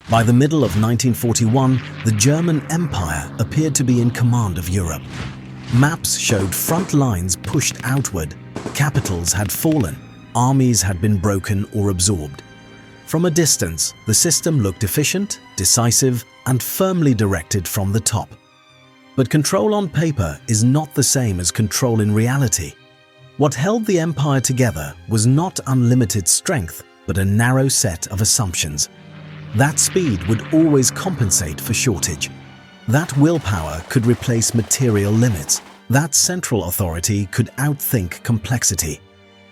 By the middle of 1941, the German Empire appeared to be in command of Europe. Maps showed front lines pushed outward, capitals had fallen, armies had been broken or absorbed. From a distance, the system looked efficient, decisive, and firmly directed from the top. But control on paper is not the same as control in reality. What held the empire together was not unlimited strength, but a narrow set of assumptions. That speed would always compensate for shortage. That willpower could replace material limits. That central authority could outthink complexity.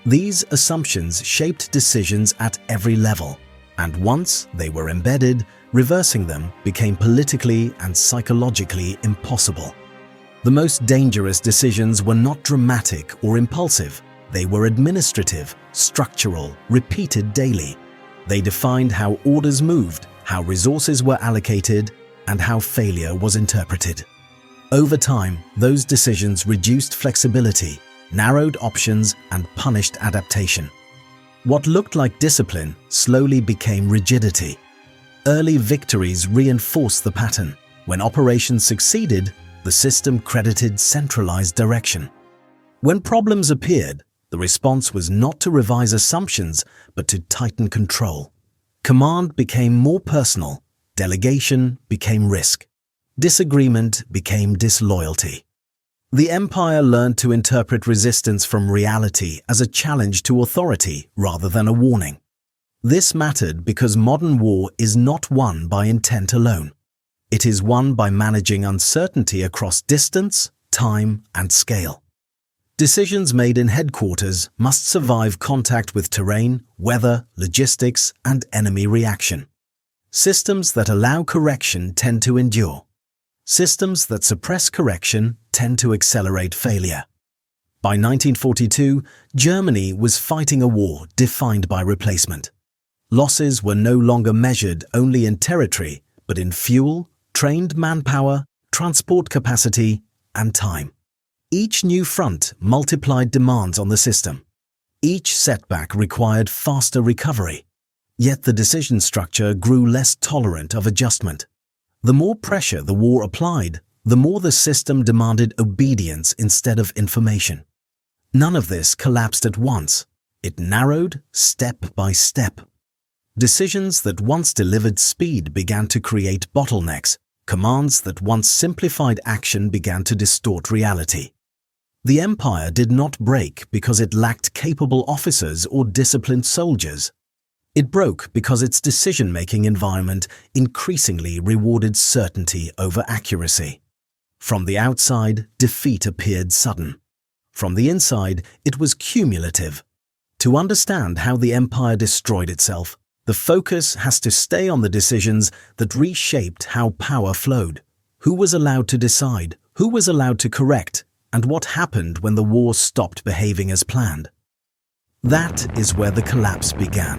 These assumptions shaped decisions at every level, and once they were embedded, reversing them became politically and psychologically impossible. The most dangerous decisions were not dramatic or impulsive. They were administrative, structural, repeated daily. They defined how orders moved, how resources were allocated, and how failure was interpreted. Over time, those decisions reduced flexibility, narrowed options, and punished adaptation. What looked like discipline slowly became rigidity. Early victories reinforced the pattern. When operations succeeded, the system credited centralized direction. When problems appeared, the response was not to revise assumptions, but to tighten control. Command became more personal, delegation became risk, disagreement became disloyalty. The empire learned to interpret resistance from reality as a challenge to authority rather than a warning. This mattered because modern war is not won by intent alone. It is won by managing uncertainty across distance, time, and scale. Decisions made in headquarters must survive contact with terrain, weather, logistics, and enemy reaction. Systems that allow correction tend to endure. Systems that suppress correction tend to accelerate failure. By 1942, Germany was fighting a war defined by replacement. Losses were no longer measured only in territory, but in fuel, trained manpower, transport capacity, and time. Each new front multiplied demands on the system. Each setback required faster recovery. Yet the decision structure grew less tolerant of adjustment. The more pressure the war applied, the more the system demanded obedience instead of information. None of this collapsed at once. It narrowed step by step. Decisions that once delivered speed began to create bottlenecks. Commands that once simplified action began to distort reality. The empire did not break because it lacked capable officers or disciplined soldiers. It broke because its decision-making environment increasingly rewarded certainty over accuracy. From the outside, defeat appeared sudden. From the inside, it was cumulative. To understand how the empire destroyed itself, the focus has to stay on the decisions that reshaped how power flowed. Who was allowed to decide? Who was allowed to correct? And what happened when the war stopped behaving as planned? That is where the collapse began.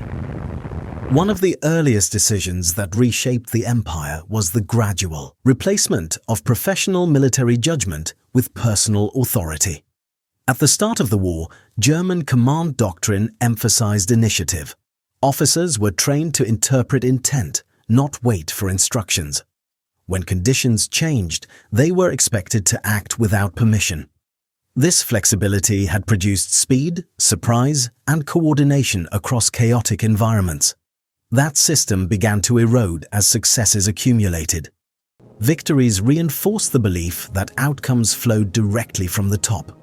One of the earliest decisions that reshaped the empire was the gradual replacement of professional military judgment with personal authority. At the start of the war, German command doctrine emphasized initiative. Officers were trained to interpret intent, not wait for instructions. When conditions changed, they were expected to act without permission. This flexibility had produced speed, surprise, and coordination across chaotic environments. That system began to erode as successes accumulated. Victories reinforced the belief that outcomes flowed directly from the top.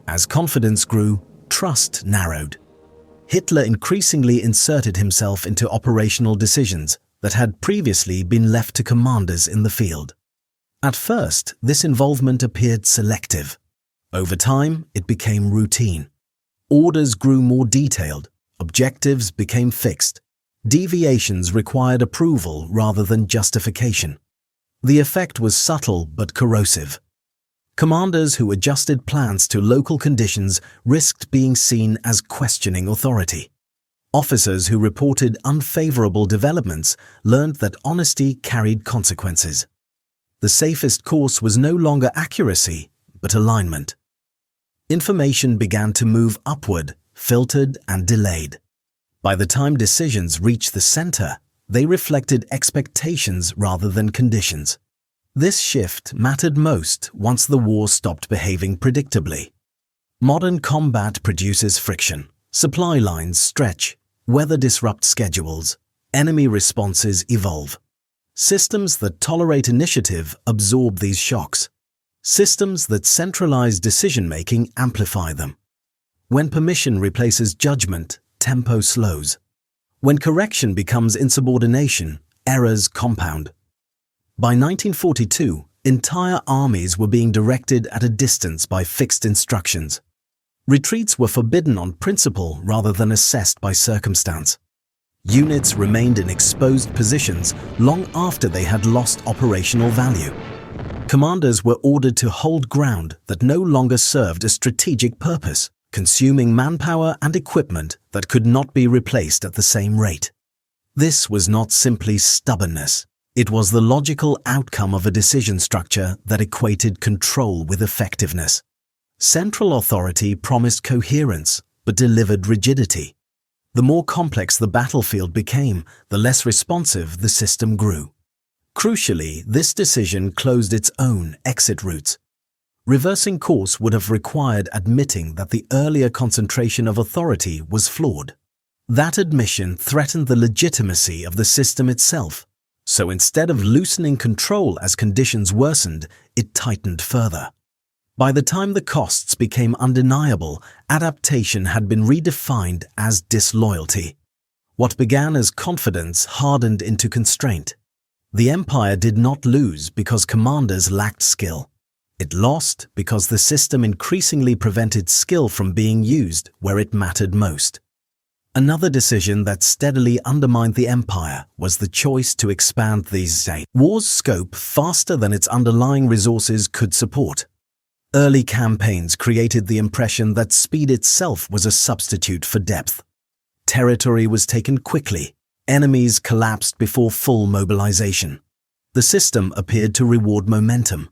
As confidence grew, trust narrowed. Hitler increasingly inserted himself into operational decisions that had previously been left to commanders in the field. At first, this involvement appeared selective. Over time, it became routine. Orders grew more detailed, objectives became fixed. Deviations required approval rather than justification. The effect was subtle but corrosive. Commanders who adjusted plans to local conditions risked being seen as questioning authority. Officers who reported unfavorable developments learned that honesty carried consequences. The safest course was no longer accuracy, but alignment. Information began to move upward, filtered and delayed. By the time decisions reached the center, They reflected expectations rather than conditions. This shift mattered most once the war stopped behaving predictably. Modern combat produces friction. Supply lines stretch, weather disrupts schedules, enemy responses evolve. Systems that tolerate initiative absorb these shocks. Systems that centralize decision-making amplify them. When permission replaces judgment, tempo slows. When correction becomes insubordination, errors compound. By 1942, entire armies were being directed at a distance by fixed instructions. Retreats were forbidden on principle rather than assessed by circumstance. Units remained in exposed positions long after they had lost operational value. Commanders were ordered to hold ground that no longer served a strategic purpose, consuming manpower and equipment that could not be replaced at the same rate. This was not simply stubbornness. It was the logical outcome of a decision structure that equated control with effectiveness. Central authority promised coherence, but delivered rigidity. The more complex the battlefield became, the less responsive the system grew. Crucially, this decision closed its own exit routes. Reversing course would have required admitting that the earlier concentration of authority was flawed. That admission threatened the legitimacy of the system itself. So instead of loosening control as conditions worsened, it tightened further. By the time the costs became undeniable, adaptation had been redefined as disloyalty. What began as confidence hardened into constraint. The empire did not lose because commanders lacked skill. It lost because the system increasingly prevented skill from being used where it mattered most. Another decision that steadily undermined the empire was the choice to expand the war's scope faster than its underlying resources could support. Early campaigns created the impression that speed itself was a substitute for depth. Territory was taken quickly. Enemies collapsed before full mobilization. The system appeared to reward momentum.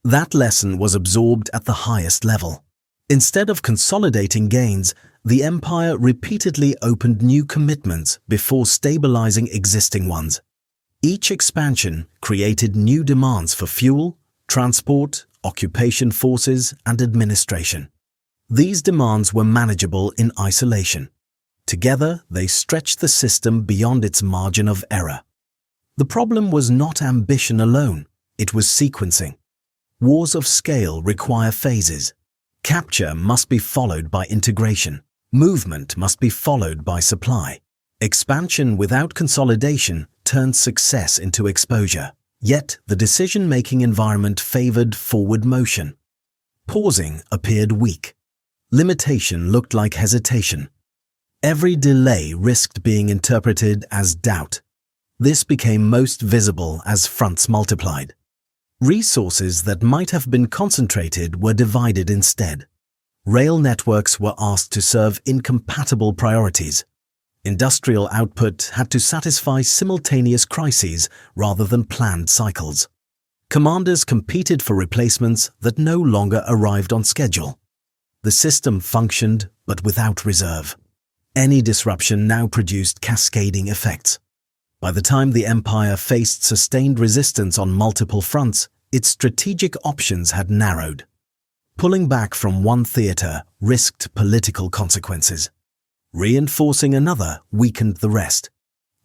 That lesson was absorbed at the highest level. Instead of consolidating gains, the empire repeatedly opened new commitments before stabilizing existing ones. Each expansion created new demands for fuel, transport, occupation forces, and administration. These demands were manageable in isolation. Together, they stretched the system beyond its margin of error. The problem was not ambition alone, it was sequencing. Wars of scale require phases. Capture must be followed by integration. Movement must be followed by supply. Expansion without consolidation turns success into exposure. Yet, the decision-making environment favored forward motion. Pausing appeared weak. Limitation looked like hesitation. Every delay risked being interpreted as doubt. This became most visible as fronts multiplied. Resources that might have been concentrated were divided instead. Rail networks were asked to serve incompatible priorities. Industrial output had to satisfy simultaneous crises rather than planned cycles. Commanders competed for replacements that no longer arrived on schedule. The system functioned, but without reserve. Any disruption now produced cascading effects. By the time the empire faced sustained resistance on multiple fronts, its strategic options had narrowed. Pulling back from one theater risked political consequences. Reinforcing another weakened the rest.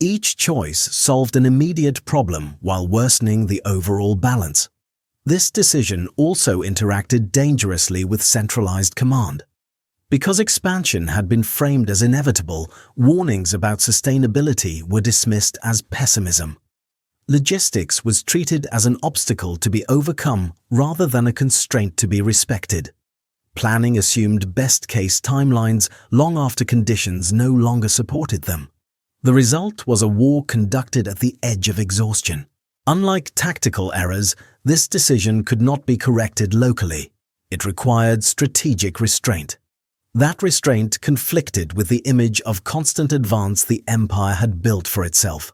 Each choice solved an immediate problem while worsening the overall balance. This decision also interacted dangerously with centralized command. Because expansion had been framed as inevitable, warnings about sustainability were dismissed as pessimism. Logistics was treated as an obstacle to be overcome rather than a constraint to be respected. Planning assumed best-case timelines long after conditions no longer supported them. The result was a war conducted at the edge of exhaustion. Unlike tactical errors, this decision could not be corrected locally. It required strategic restraint. That restraint conflicted with the image of constant advance the empire had built for itself.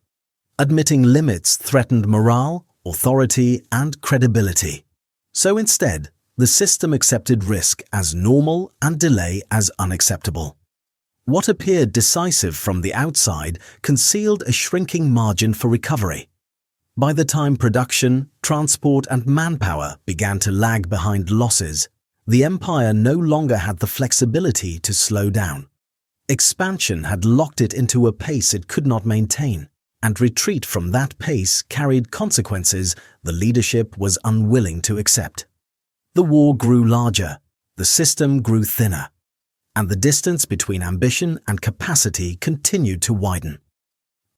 Admitting limits threatened morale, authority, and credibility. So instead, the system accepted risk as normal and delay as unacceptable. What appeared decisive from the outside concealed a shrinking margin for recovery. By the time production, transport and manpower began to lag behind losses, the empire no longer had the flexibility to slow down. Expansion had locked it into a pace it could not maintain, and retreat from that pace carried consequences the leadership was unwilling to accept. The war grew larger, the system grew thinner, and the distance between ambition and capacity continued to widen.